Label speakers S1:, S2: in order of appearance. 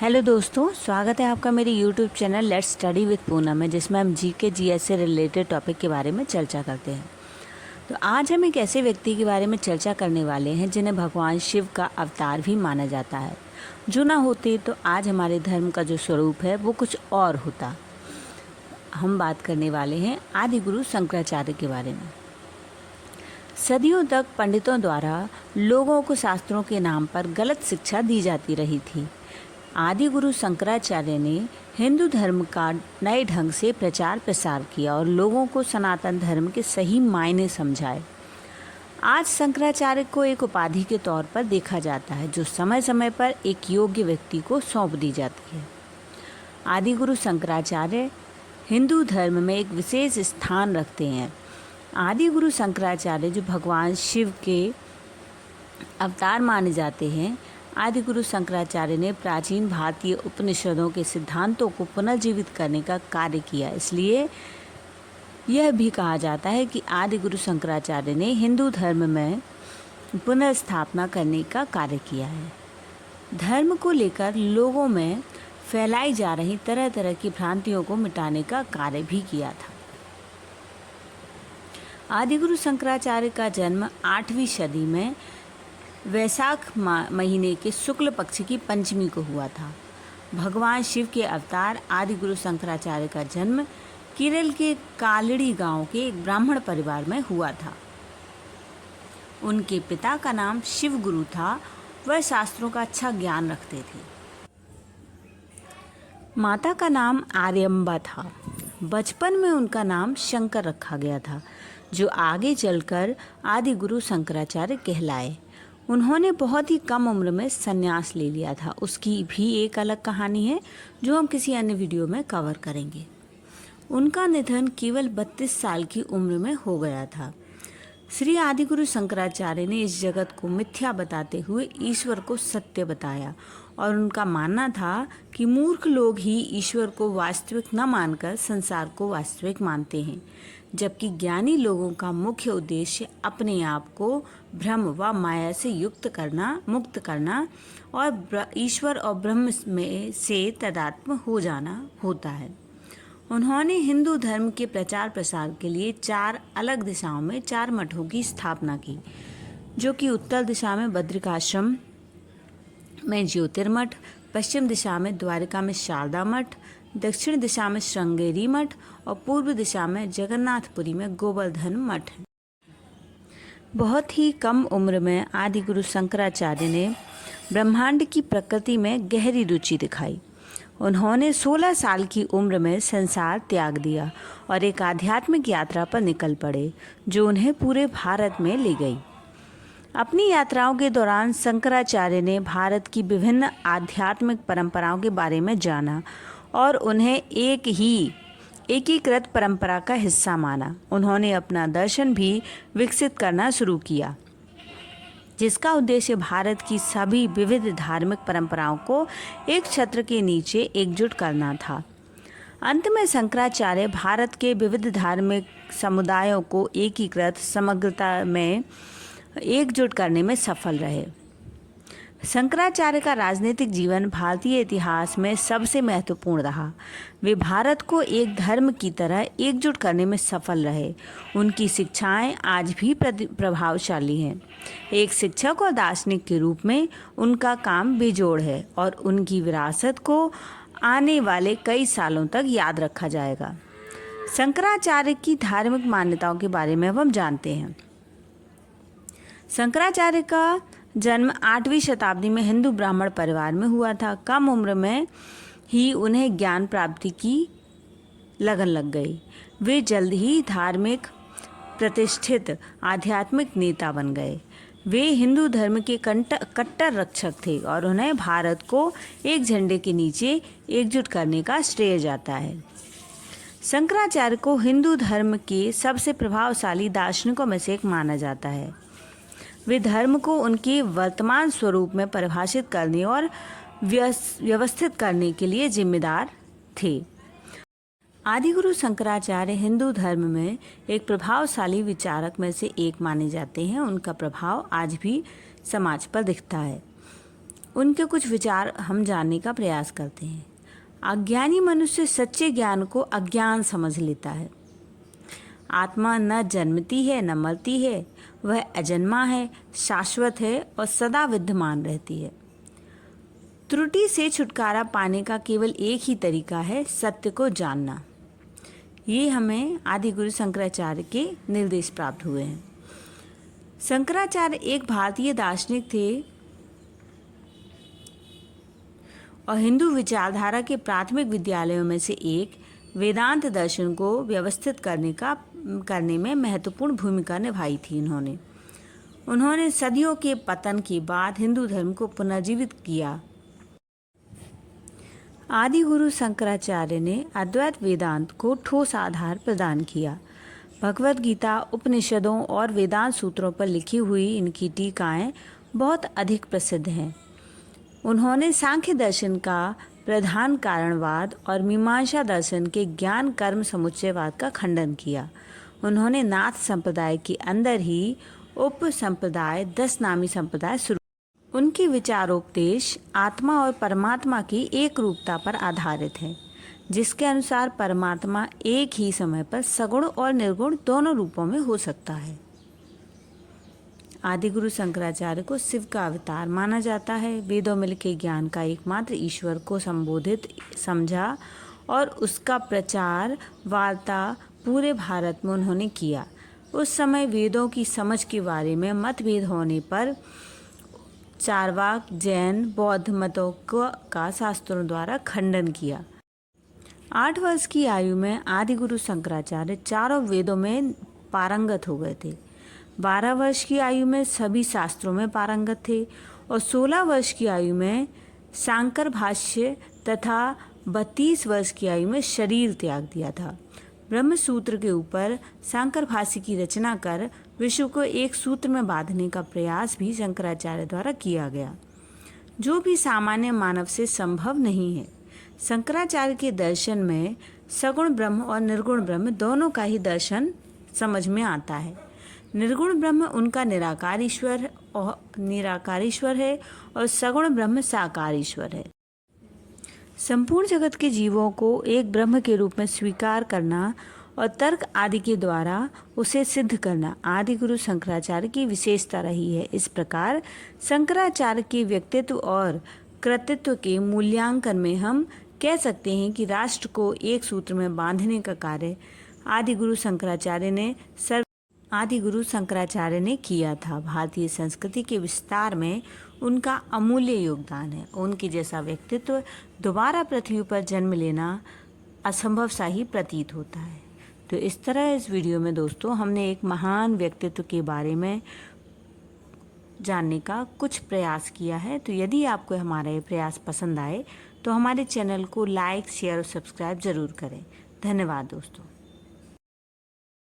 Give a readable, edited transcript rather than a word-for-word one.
S1: Hello दोस्तों, स्वागत है आपका मेरे YouTube channel let's study with Poonam में, जिसमें हम जीके जीएस से रिलेटेड टॉपिक के बारे में चर्चा करते हैं। तो आज हम एक ऐसे व्यक्ति के बारे में चर्चा करने वाले हैं जिन्हें भगवान शिव का अवतार भी माना जाता है। जो ना होते तो आज हमारे धर्म का जो स्वरूप है वो कुछ और होता। हम बात करने वाले हैं आदि गुरु शंकराचार्य के बारे में। सदियों तक पंडितों द्वारा लोगों को शास्त्रों के नाम पर गलत शिक्षा दी जाती रही थी। आदि गुरु शंकराचार्य ने हिंदू धर्म का नए ढंग से प्रचार प्रसार किया और लोगों को सनातन धर्म के सही मायने समझाए। आज शंकराचार्य को एक उपाधि के तौर पर देखा जाता है जो समय समय पर एक योग्य व्यक्ति को सौंप दी जाती है। आदि गुरु शंकराचार्य हिंदू धर्म में एक विशेष स्थान रखते हैं। आदि गुरु शंकराचार्य जो भगवान शिव के अवतार माने जाते हैं। आदि गुरु शंकराचार्य ने प्राचीन भारतीय उपनिषदों के सिद्धांतों को पुनर्जीवित करने का कार्य किया। इसलिए यह भी कहा जाता है कि आदि गुरु शंकराचार्य ने हिंदू धर्म में पुनर्स्थापना करने का कार्य किया है। धर्म को लेकर लोगों में फैलाई जा रही तरह तरह की भ्रांतियों को मिटाने का कार्य भी किया था। आदि गुरु शंकराचार्य का जन्म 8वीं सदी में वैशाख महीने के शुक्ल पक्ष की पंचमी को हुआ था। भगवान शिव के अवतार आदि गुरु शंकराचार्य का जन्म केरल के कालड़ी गांव के एक ब्राह्मण परिवार में हुआ था। उनके पिता का नाम शिव गुरु था। वह शास्त्रों का अच्छा ज्ञान रखते थे। माता का नाम आर्यम्बा था। बचपन में उनका नाम शंकर रखा गया था, जो आगे चलकर आदि गुरु शंकराचार्य कहलाए। उन्होंने बहुत ही कम उम्र में संन्यास ले लिया था। उसकी भी एक अलग कहानी है जो हम किसी अन्य वीडियो में कवर करेंगे। उनका निधन केवल 32 साल की उम्र में हो गया था। श्री आदि गुरु शंकराचार्य ने इस जगत को मिथ्या बताते हुए ईश्वर को सत्य बताया और उनका मानना था कि मूर्ख लोग ही ईश्वर को वास्तविक न मानकर संसार को वास्तविक मानते हैं, जबकि ज्ञानी लोगों का मुख्य उद्देश्य अपने आप को भ्रम व माया से मुक्त करना और ईश्वर और ब्रह्म में से तदात्म हो जाना होता है। उन्होंने हिंदू धर्म के प्रचार प्रसार के लिए 4 अलग दिशाओं में 4 मठों की स्थापना की, जो कि उत्तर दिशा में बद्रिकाश्रम में ज्योतिर्मठ, पश्चिम दिशा में द्वारिका में शारदा मठ, दक्षिण दिशा में श्रृंगेरी मठ और पूर्व दिशा में जगन्नाथपुरी में गोवर्धन मठ है। बहुत ही कम उम्र में आदि गुरु शंकराचार्य ने ब्रह्मांड की प्रकृति में गहरी रुचि दिखाई। उन्होंने 16 साल की उम्र में संसार त्याग दिया और एक आध्यात्मिक यात्रा पर निकल पड़े, जो उन्हें पूरे भारत में ले गई। अपनी यात्राओं के दौरान शंकराचार्य ने भारत की विभिन्न आध्यात्मिक परंपराओं के बारे में जाना और उन्हें एक ही एकीकृत परंपरा का हिस्सा माना। उन्होंने अपना दर्शन भी विकसित करना शुरू किया, जिसका उद्देश्य भारत की सभी विविध धार्मिक परंपराओं को एक छत्र के नीचे एकजुट करना था। अंत में शंकराचार्य भारत के विविध धार्मिक समुदायों को एकीकृत समग्रता में एकजुट करने में सफल रहे। शंकराचार्य का राजनीतिक जीवन भारतीय इतिहास में सबसे महत्वपूर्ण रहा। वे भारत को एक धर्म की तरह एकजुट करने में सफल रहे। उनकी शिक्षाएं आज भी प्रभावशाली हैं। एक शिक्षक और दार्शनिक के रूप में उनका काम बेजोड़ है और उनकी विरासत को आने वाले कई सालों तक याद रखा जाएगा। शंकराचार्य की धार्मिक मान्यताओं के बारे में अब हम जानते हैं। शंकराचार्य का जन्म 8वीं शताब्दी में हिंदू ब्राह्मण परिवार में हुआ था। कम उम्र में ही उन्हें ज्ञान प्राप्ति की लगन लग गई। वे जल्द ही धार्मिक प्रतिष्ठित आध्यात्मिक नेता बन गए। वे हिंदू धर्म के कट्टर रक्षक थे और उन्हें भारत को एक झंडे के नीचे एकजुट करने का श्रेय जाता है। शंकराचार्य को हिंदू धर्म के सबसे प्रभावशाली दार्शनिकों में से एक माना जाता है। वे धर्म को उनके वर्तमान स्वरूप में परिभाषित करने और व्यवस्थित करने के लिए जिम्मेदार थे। आदि गुरु शंकराचार्य हिंदू धर्म में एक प्रभावशाली विचारक में से एक माने जाते हैं। उनका प्रभाव आज भी समाज पर दिखता है। उनके कुछ विचार हम जानने का प्रयास करते हैं। अज्ञानी मनुष्य सच्चे ज्ञान को अज्ञान समझ लेता है। आत्मा न जन्मती है न मरती है, वह अजन्मा है, शाश्वत है और सदा विद्यमान रहती है। त्रुटि से छुटकारा पाने का केवल एक ही तरीका है, सत्य को जानना। ये हमें आदि गुरु शंकराचार्य के निर्देश प्राप्त हुए हैं। शंकराचार्य एक भारतीय दार्शनिक थे और हिंदू विचारधारा के प्राथमिक विद्यालयों में से एक वेदांत दर्शन को व्यवस्थित करने में महत्वपूर्ण भूमिका निभाई थी। उन्होंने सदियों के पतन के बाद हिंदू धर्म को पुनर्जीवित किया। आदि गुरु शंकराचार्य ने अद्वैत वेदांत को ठोस आधार प्रदान किया। भगवद गीता, उपनिषदों और वेदांत सूत्रों पर लिखी हुई इनकी टीकाएं बहुत अधिक प्रसिद्ध हैं। उन्होंने सांख्य दर्शन का प्रधान कारणवाद और मीमांसा दर्शन के ज्ञान कर्म समुच्चयवाद का खंडन किया। उन्होंने नाथ संप्रदाय के अंदर ही उप संप्रदाय 10 नामी संप्रदाय शुरू। उनके विचारोपदेश आत्मा और परमात्मा की एक रूपता पर आधारित है, जिसके अनुसार परमात्मा एक ही समय पर सगुण और निर्गुण दोनों रूपों में हो सकता है। आदि गुरु शंकराचार्य को शिव का अवतार माना जाता है। वेदों में लिखे ज्ञान का एकमात्र ईश्वर को संबोधित समझा और उसका प्रचार वार्ता पूरे भारत में उन्होंने किया। उस समय वेदों की समझ के बारे में मतभेद होने पर चारवाक, जैन, बौद्ध मतों का शास्त्रों द्वारा खंडन किया। 8 वर्ष की आयु में आदि गुरु शंकराचार्य चारों वेदों में पारंगत हो गए थे। 12 वर्ष की आयु में सभी शास्त्रों में पारंगत थे और 16 वर्ष की आयु में शांकर भाष्य तथा 32 वर्ष की आयु में शरीर त्याग दिया था। ब्रह्म सूत्र के ऊपर शांकर भाष्य की रचना कर विश्व को एक सूत्र में बांधने का प्रयास भी शंकराचार्य द्वारा किया गया, जो भी सामान्य मानव से संभव नहीं है। शंकराचार्य के दर्शन में सगुण ब्रह्म और निर्गुण ब्रह्म दोनों का ही दर्शन समझ में आता है। निर्गुण ब्रह्म उनका निराकार ईश्वर है और सगुण ब्रह्म साकार ईश्वर है। संपूर्ण जगत के जीवों को एक ब्रह्म के रूप में स्वीकार करना और तर्क आदि के द्वारा उसे सिद्ध करना आदि गुरु शंकराचार्य की विशेषता रही है। इस प्रकार शंकराचार्य के व्यक्तित्व और कृतित्व के मूल्यांकन में हम कह सकते हैं कि राष्ट्र को एक सूत्र में बांधने का कार्य आदि गुरु शंकराचार्य ने किया था। भारतीय संस्कृति के विस्तार में उनका अमूल्य योगदान है। उनके जैसा व्यक्तित्व दोबारा पृथ्वी पर जन्म लेना असंभव सा ही प्रतीत होता है। तो इस तरह इस वीडियो में दोस्तों हमने एक महान व्यक्तित्व के बारे में जानने का कुछ प्रयास किया है। तो यदि आपको हमारा ये प्रयास पसंद आए तो हमारे चैनल को लाइक, शेयर और सब्सक्राइब ज़रूर करें। धन्यवाद दोस्तों।